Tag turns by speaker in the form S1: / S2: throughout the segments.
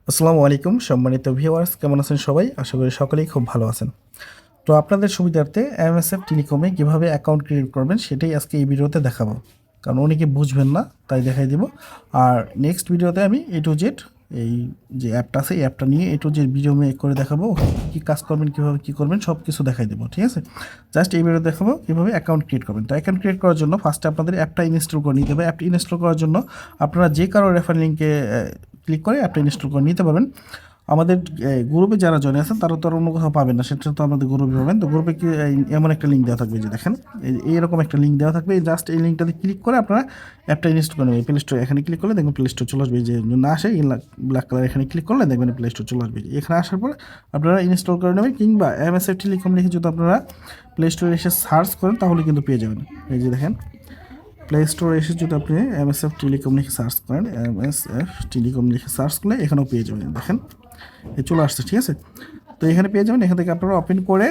S1: আসসালামু আলাইকুম সম্মানিত ভিউয়ার্স, কেমন আছেন সবাই? আশা করি সকলেই খুব ভালো আছেন। তো আপনাদের সুবিধার্থে এমএসএফ টেলিকমে কীভাবে অ্যাকাউন্ট ক্রিয়েট করবেন সেটাই আজকে এই ভিডিওতে দেখাবো, কারণ অনেকে বুঝবেন না তাই দেখাই দিব। আর নেক্সট ভিডিওতে আমি এ টু জেড এই যে অ্যাপটা আছে এই অ্যাপটা নিয়ে এ টু জেড ভিডিও মেক করে দেখাবো, কী কাজ করবেন, কীভাবে কী করবেন সব কিছু দেখাই দেবো। ঠিক আছে, জাস্ট এই ভিডিও দেখাবো কীভাবে অ্যাকাউন্ট ক্রিয়েট করবেন। তো অ্যাকাউন্ট ক্রিয়েট করার জন্য ফার্স্টে আপনাদের অ্যাপটা ইনস্টল করে নিতে হবে। অ্যাপটা ইনস্টল করার জন্য আপনারা যে কারো রেফার লিঙ্কে ক্লিক করে অ্যাপটা ইনস্টল করে নিতে পারবেন। আমাদের গ্রুপে যারা জয়েন আছেন তারা তো আর অন্য কোথাও পাবেন না, সেটা তো আমাদের গ্রুপে পাবেন। তো গ্রুপে কি এমন একটা লিঙ্ক দেওয়া থাকবে, যে দেখেন এইরকম একটা লিঙ্ক দেওয়া থাকবে। জাস্ট এই লিঙ্কটাতে ক্লিক করে আপনারা অ্যাপটা ইনস্টল করে নেবেন। প্লে স্টোর এখানে ক্লিক করলে দেখবেন প্লে স্টোর চলে আসবে, যে না আসে ব্ল্যাক কালার এখানে ক্লিক করলে দেখবেন প্লে স্টোর চলে আসবে। এখানে আসার পর আপনারা ইনস্টল করে নেবেন, কিংবা এমএসএফ টেলিকম লিখে যদি আপনারা প্লে স্টোরে এসে সার্চ করেন তাহলে কিন্তু পেয়ে যাবেন। এই যে দেখেন প্লে স্টোরে এসে যদি আপনি এমএসএফ টেলিকম লিখে সার্চ করেন, এমএসএফ টেলিকম লিখে সার্চ করলে এখানেও পেয়ে যাবেন। দেখেন চলে আসছে, ঠিক আছে। তো এখানে পেয়ে যাবেন, এখান থেকে আপনারা ওপেন করে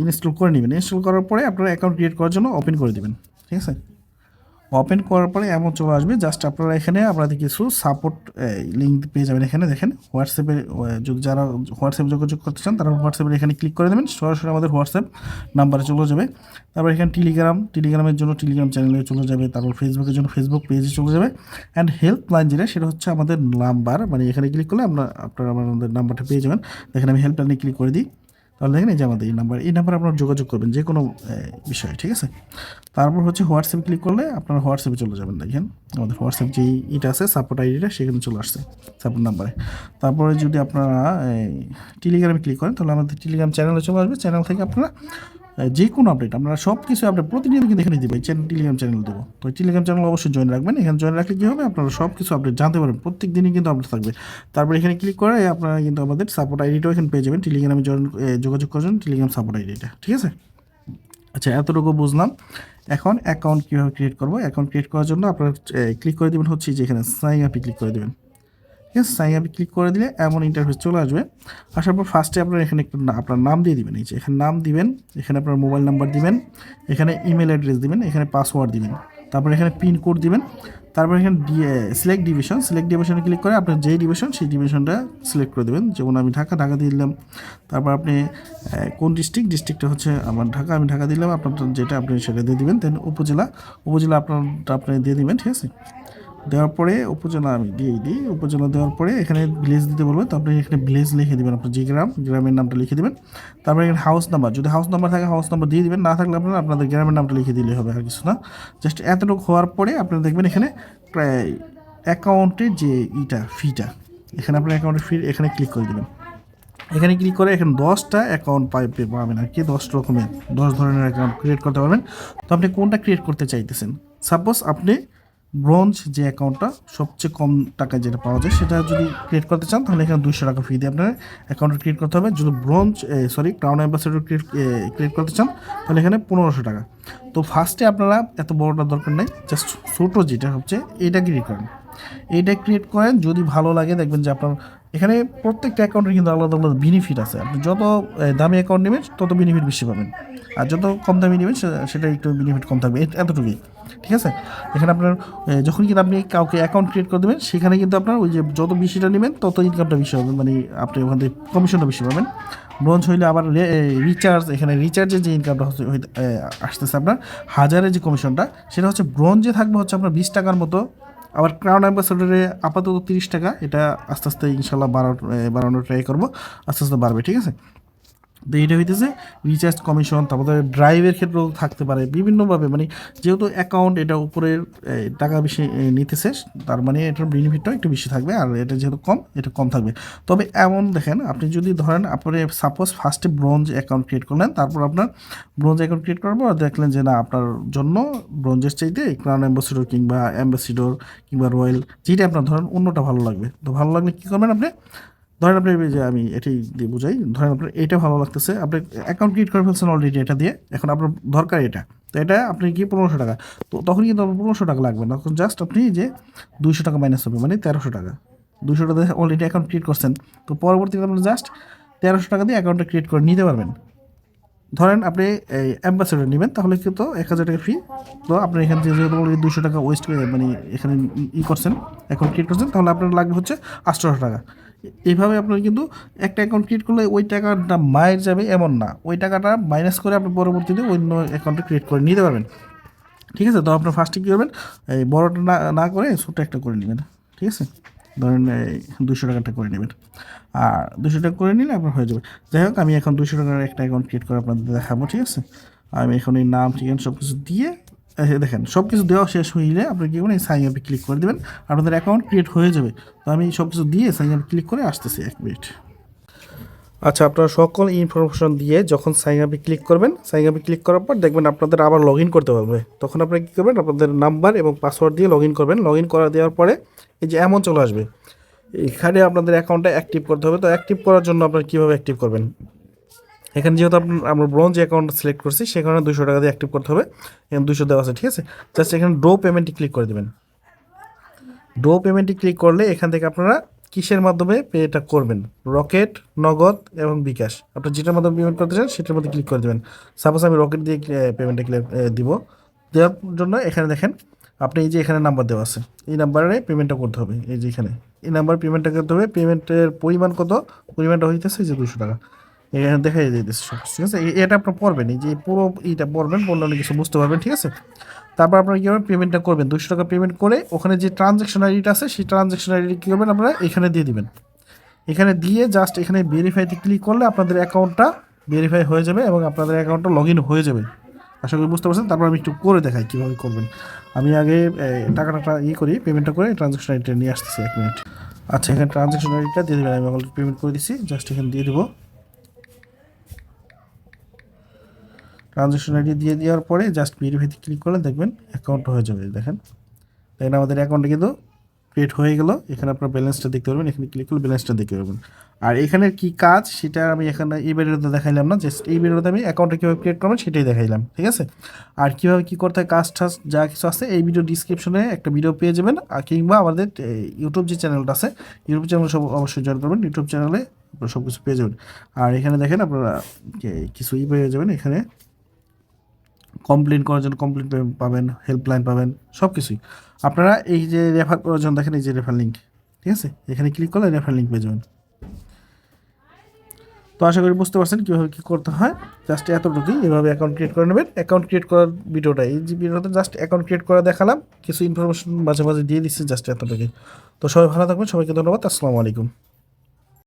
S1: ইনস্টল করে নেবেন। ইনস্টল করার পরে আপনারা অ্যাকাউন্ট ক্রিয়েট করার জন্য ওপেন করে দেবেন, ঠিক আছে। ওপেন করার পরে এমন চলে আসবে, জাস্ট আপনারা এখানে আপনাদের কিছু সাপোর্ট লিঙ্ক পেয়ে যাবেন। এখানে দেখেন হোয়াটসঅ্যাপে যদি যারা হোয়াটসঅ্যাপ যোগাযোগ করতে চান তারা হোয়াটসঅ্যাপের এখানে ক্লিক করে দেবেন, সরাসরি আমাদের হোয়াটসঅ্যাপ নাম্বারে চলে যাবে। তারপর এখানে টেলিগ্রামের জন্য টেলিগ্রাম চ্যানেলে চলে যাবে। তারপর ফেসবুকের জন্য ফেসবুক পেজে চলে যাবে। অ্যান্ড হেল্পলাইন যেটা, সেটা হচ্ছে আমাদের নাম্বার, মানে এখানে ক্লিক করলে আপনারা আমাদের নাম্বারটা পেয়ে যাবেন। দেখেন আমি হেল্পলাইনে ক্লিক করে দিই, তাহলে দেখেন এই যে আমাদের এই নাম্বারে আপনারা যোগাযোগ করবেন যে কোনো বিষয়ে, ঠিক আছে। তারপর হচ্ছে হোয়াটসঅ্যাপে ক্লিক করলে আপনারা হোয়াটসঅ্যাপে চলে যাবেন। দেখেন আমাদের হোয়াটসঅ্যাপ যেই এটা আছে সাপোর্ট আইডিটা, সেখানে চলে আসছে সাপোর্ট নাম্বারে। তারপরে যদি আপনারা টেলিগ্রামে ক্লিক করেন তাহলে আমাদের টেলিগ্রাম চ্যানেলে চলে আসবে। চ্যানেল থেকে আপনারা যে কোনো আপডেট, আমরা সব কিছু আপডেট প্রতিনিয়ত কিন্তু এখানে দেবো, এই টেলিগ্রাম চ্যানেল দেবো। তো টেলিগ্রাম চ্যানেল অবশ্যই জয়েন রাখবেন। এখানে জয়েন রাখলে কী হবে, আপনারা সব কিছু আপডেট জানতে পারবেন, প্রত্যেক দিনই কিন্তু আপডেট থাকবে। তারপর এখানে ক্লিক করে আপনারা কিন্তু আমাদের সাপোর্ট আইডিটাও এখানে পেয়ে যাবেন। টেলিগ্রামে যোগাযোগ করার টেলিগ্রাম সাপোর্ট আইডিটা, ঠিক আছে। আচ্ছা, এতটুকু বুঝলাম। এখন অ্যাকাউন্ট কীভাবে ক্রিয়েট করবো। অ্যাকাউন্ট ক্রিয়েট করার জন্য আপনারা ক্লিক করে দেবেন হচ্ছে যে এখানে সাইন আপে ক্লিক করে দেবেন। ঠিক আছে, সাইন আপে ক্লিক করে দিলে এমন ইন্টারফেস চলে আসবে। আসার পর ফার্স্টে আপনারা এখানে একটু আপনার নাম দিয়ে দিবেন। এই যে এখানে নাম দিবেন, এখানে আপনার মোবাইল নাম্বার দিবেন, এখানে ইমেল অ্যাড্রেস দিবেন, এখানে পাসওয়ার্ড দিবেন, তারপর এখানে পিন কোড দিবেন। তারপর এখানে সিলেক্ট ডিভিশনে ক্লিক করে আপনার যেই ডিভিশন সেই ডিভিশনটা সিলেক্ট করে দেবেন। যেমন আমি ঢাকা দিয়ে দিলাম। তারপর আপনি কোন ডিস্ট্রিক্টটা হচ্ছে আমার ঢাকা, আমি ঢাকা দিলাম। আপনার যেটা আপনি সেটা দিয়ে দিবেন। দেন উপজেলা আপনারটা আপনি দিয়ে দিবেন, ঠিক আছে। দেওয়ার পরে উপজেলা আমি দিই। উপজেলা দেওয়ার পরে এখানে ভিলেজ দিতে বলবো, তো আপনি এখানে ভিলেজ লিখে দেবেন, আপনার যে গ্রামের নামটা লিখে দেবেন। তারপরে এখানে হাউস নাম্বার, যদি হাউস নাম্বার থাকে হাউস নাম্বার দিয়ে দিবেন, না থাকলে আপনাদের গ্রামের নামটা লিখে দিলে হবে, আর কিছু না। জাস্ট এতটুকু হওয়ার পরে আপনারা দেখবেন এখানে প্রায় অ্যাকাউন্টের যে ফিটা, এখানে আপনার অ্যাকাউন্টের ফি এখানে ক্লিক করে দেবেন। এখানে ক্লিক করে এখানে 10টা অ্যাকাউন্ট পাবেন আর কি, 10 রকমের 10 ধরনের অ্যাকাউন্ট ক্রিয়েট করতে পারবেন। তো আপনি কোনটা ক্রিয়েট করতে চাইতেছেন। সাপোজ আপনি ব্রোঞ্জ যে অ্যাকাউন্টটা সবচেয়ে কম টাকায় যেটা পাওয়া যায় সেটা যদি ক্রিয়েট করতে চান, তাহলে এখানে 200 টাকা ফি দিয়ে আপনার অ্যাকাউন্টটা ক্রিয়েট করতে হবে। যদি ক্রাউন অ্যাম্বাসেডর ক্রিয়েট করতে চান তাহলে এখানে 1500 টাকা। তো ফার্স্টে আপনারা এত বড়টা দরকার নেই, জাস্ট ছোটো যেটা হচ্ছে এইটা ক্রিয়েট করেন। এইটা ক্রিয়েট করেন, যদি ভালো লাগে দেখবেন যে আপনার এখানে প্রত্যেকটা অ্যাকাউন্টের কিন্তু আলাদা আলাদা বেনিফিট আছে। আপনি যত দামি অ্যাকাউন্ট নেবেন তত বেনিফিট বেশি পাবেন, আর যত কম দামি নেবেন সেটা একটু বেনিফিট কম থাকবে, এতটুকুই, ঠিক আছে। এখানে আপনার যখন কিন্তু আপনি কাউকে অ্যাকাউন্ট ক্রিয়েট করে দেবেন, সেখানে কিন্তু আপনার ওই যে যত বেশিটা নেবেন তত ইনকামটা বেশি হবে, মানে আপনি ওখান থেকে কমিশনটা বেশি পাবেন। ব্রোঞ্জ হইলে আবার রিচার্জ, এখানে রিচার্জের যে ইনকামটা আসতেছে আপনার হাজারের যে কমিশনটা, সেটা হচ্ছে ব্রোঞ্জে থাকবে হচ্ছে আপনার 20 টাকার মতো। আবার ক্রাউন অ্যাম্বাসেডরে আপাতত 30 টাকা, এটা আস্তে আস্তে ইনশাল্লাহ বাড়ানোর ট্রাই করবো, আস্তে আস্তে বাড়বে, ঠিক আছে। তো এটা হইতেছে রিচার্জ কমিশন। তারপরে ড্রাইভের ক্ষেত্রেও থাকতে পারে বিভিন্নভাবে, মানে যেহেতু অ্যাকাউন্ট এটা উপরের টাকা বেশি নিতেছে, তার মানে এটার বেনিফিটটা একটু বেশি থাকবে, আর এটা যেহেতু কম এটা কম থাকবে। তবে এমন দেখেন, আপনি যদি ধরেন আপনি সাপোজ ফার্স্টে ব্রোঞ্জ অ্যাকাউন্ট ক্রিয়েট করলেন, তারপর আপনার ব্রোঞ্জ অ্যাকাউন্ট ক্রিয়েট করার পর দেখলেন যে না, আপনার জন্য ব্রোঞ্জের চাইতে ক্রাউন অ্যাম্বাসেডর কিংবা রয়্যাল, যেটা আপনার ধরেন অন্যটা ভালো লাগবে। তো ভালো লাগলে কী করবেন আপনি, ধরেন আপনি যে আমি এটাই দিয়ে বুঝাই, ধরেন আপনার এটা ভালো লাগতেছে, আপনি অ্যাকাউন্ট ক্রিয়েট করে ফেলছেন অলরেডি এটা দিয়ে, এখন আপনার দরকার এটা, তো এটা আপনি কি 1500 টাকা, তো তখন কিন্তু আপনার 1500 টাকা লাগবে না, তখন জাস্ট আপনি যে 200 টাকা মাইনাস হবে, মানে 1300 টাকা। 200 টাকা অলরেডি অ্যাকাউন্ট ক্রিয়েট করছেন, তো পরবর্তীতে আপনি জাস্ট 1300 টাকা দিয়ে অ্যাকাউন্টটা ক্রিয়েট করে নিতে পারবেন। ধরেন আপনি এই অ্যাম্বাসেডর নেবেন, তাহলে কিন্তু 1000 টাকা ফি। তো আপনি এখান থেকে যেহেতু অলরেডি 200 টাকা ওয়েস্ট মানে এখানে করছেন, অ্যাকাউন্ট ক্রিয়েট করছেন, তাহলে আপনার লাগবে হচ্ছে 800 টাকা। এইভাবে আপনার কিন্তু একটা অ্যাকাউন্ট ক্রিয়েট করলে ওই টাকাটা মায়ের যাবে এমন না, ওই টাকাটা মাইনাস করে আপনি পরবর্তীতে অন্য অ্যাকাউন্টে ক্রিয়েট করে নিতে পারবেন। ঠিক আছে, তো আপনার ফার্স্টে কী করবেন, এই বড়োটা না করে ছোটো একটা করে নেবেন। ঠিক আছে, ধরেন এই 200 টাকাটা করে নেবেন, আর 200 টাকা করে নিলে আপনার হয়ে যাবে। যাই হোক, আমি এখন 200 টাকার একটা অ্যাকাউন্ট ক্রিয়েট করে আপনাদের দেখাবো। ঠিক আছে, আমি এখন এই নাম ঠিকানা সব কিছু দিয়ে দেখেন সব কিছু দেওয়া শেষ হইলে আপনি কী করবেন, এই সাইন আপে ক্লিক করে দেবেন, আপনাদের অ্যাকাউন্ট ক্রিয়েট হয়ে যাবে। তো আমি সব কিছু দিয়ে সাইন আপে ক্লিক করে আসতেছি, 1 মিনিট। আচ্ছা, আপনারা সকল ইনফরমেশন দিয়ে যখন সাইন আপে ক্লিক করবেন, সাইন আপে ক্লিক করার পর দেখবেন আপনাদের আবার লগ ইন করতে পারবে। তখন আপনারা কী করবেন, আপনাদের নাম্বার এবং পাসওয়ার্ড দিয়ে লগ ইন করবেন। লগ ইন করা দেওয়ার পরে এই যে এমন চলে আসবে, এখানে আপনাদের অ্যাকাউন্টটা অ্যাক্টিভ করতে হবে। তো অ্যাক্টিভ করার জন্য আপনারা কীভাবে অ্যাক্টিভ করবেন, এখানে যেহেতু আমরা ব্রোঞ্জ অ্যাকাউন্ট সিলেক্ট করছি, সে কারণে 200 টাকা দিয়ে অ্যাক্টিভ করতে হবে। এখানে 200 দেওয়া আছে। ঠিক আছে, জাস্ট এখানে ড্র পেমেন্টে ক্লিক করে দেবেন। ড্র পেমেন্টে ক্লিক করলে এখান থেকে আপনারা কিসের মাধ্যমে পেটা করবেন, রকেট, নগদ এবং বিকাশ, আপনার যেটার মাধ্যমে পেমেন্ট করতে চান সেটার মধ্যে ক্লিক করে দেবেন। সাপোজ আমি রকেট দিয়ে পেমেন্টটা ক্লিক দিব। দেওয়ার জন্য এখানে দেখেন আপনি এই যে এখানে নাম্বার দেওয়া আছে, এই নাম্বারে পেমেন্টটা করতে হবে। এই যে এখানে এই নাম্বার পেমেন্টটা করতে হবে। পেমেন্টের পরিমাণ কত, পরিমাণটা হইতেছে যে 200 টাকা, এখানে দেখাই দিতেছে সব। ঠিক আছে, এটা আপনার পড়বেন, এই যে পুরো এইটা পড়বেন, পড়লে অনেক কিছু বুঝতে পারবেন। ঠিক আছে, তারপর আপনারা কী করবেন, পেমেন্টটা করবেন। 200 টাকা পেমেন্ট করে ওখানে যে ট্রানজ্যাকশন আইডিটা আছে, সেই ট্রানজ্যাকশন আইডি কী করবেন, আপনারা এখানে দিয়ে দিবেন। এখানে দিয়ে জাস্ট এখানে ভেরিফাইতে ক্লিক করলে আপনাদের অ্যাকাউন্টটা ভেরিফাই হয়ে যাবে এবং আপনাদের অ্যাকাউন্টটা লগ ইন হয়ে যাবে। আশা করি বুঝতে পারছেন। তারপর আমি একটু করে দেখাই কীভাবে করবেন। আমি আগে টাকাটা করি, পেমেন্টটা করে ট্রানজ্যাকশন আইডিটা নিয়ে আসতেছি, 1 মিনিট। আচ্ছা, এখানে ট্রানজ্যাকশন আইডিটা দিয়ে দেবেন। আমি অলরেডি পেমেন্ট করে দিচ্ছি, জাস্ট এখানে দিয়ে দেবো। ট্রানজ্যাকশন আইডি দিয়ে দেওয়ার পরে জাস্ট ভেরিফাইতে ক্লিক করলে দেখবেন অ্যাকাউন্ট হয়ে যাবে। দেখেন আমাদের অ্যাকাউন্টে কিন্তু ক্রিয়েট হয়ে গেল। এখানে আপনার ব্যালেন্সটা দেখতে পারবেন, এখানে ক্লিক করলে ব্যালেন্সটা দেখতে পারবেন। আর এখানের কি কাজ সেটা আমি এখানে এই ভিডিওতে দেখাইলাম না, জাস্ট এই ভিডিওতে আমি অ্যাকাউন্টটা কীভাবে ক্রিয়েট করবেন সেটাই দেখাইলাম। ঠিক আছে, আর কীভাবে কী করতে হয়, কাজ টাজ যা কিছু আছে এই ভিডিও ডিসক্রিপশনে একটা ভিডিও পেয়ে যাবেন। আর কিংবা আমাদের ইউটিউব যে চ্যানেলটা আছে, ইউটিউব চ্যানেল সব অবশ্যই জয়েন করবেন। ইউটিউব চ্যানেলে সব কিছু পেয়ে যাবেন। আর এখানে দেখেন আপনারা কিছু পেয়ে যাবেন। এখানে কমপ্লেন করার জন্য কমপ্লেন পাবেন, হেল্পলাইন পাবেন, সব কিছুই। আপনারা এই যে রেফার করার জন্য দেখেন এই যে রেফার লিঙ্ক, ঠিক আছে, এখানে ক্লিক করলে রেফার লিঙ্ক পেয়ে যাবেন। তো আশা করি বুঝতে পারছেন কীভাবে কী করতে হয়। জাস্ট এতটুকুই, এভাবে অ্যাকাউন্ট ক্রিয়েট করে নেবেন। অ্যাকাউন্ট ক্রিয়েট করার ভিডিওটা, এই যে ভিডিওতে জাস্ট অ্যাকাউন্ট ক্রিয়েট করে দেখালাম, কিছু ইনফরমেশন মাঝে মাঝে দিয়ে দিচ্ছি, জাস্ট এতটুকুই। তো সবাই ভালো থাকবেন, সবাইকে ধন্যবাদ, আসসালামু আলাইকুম।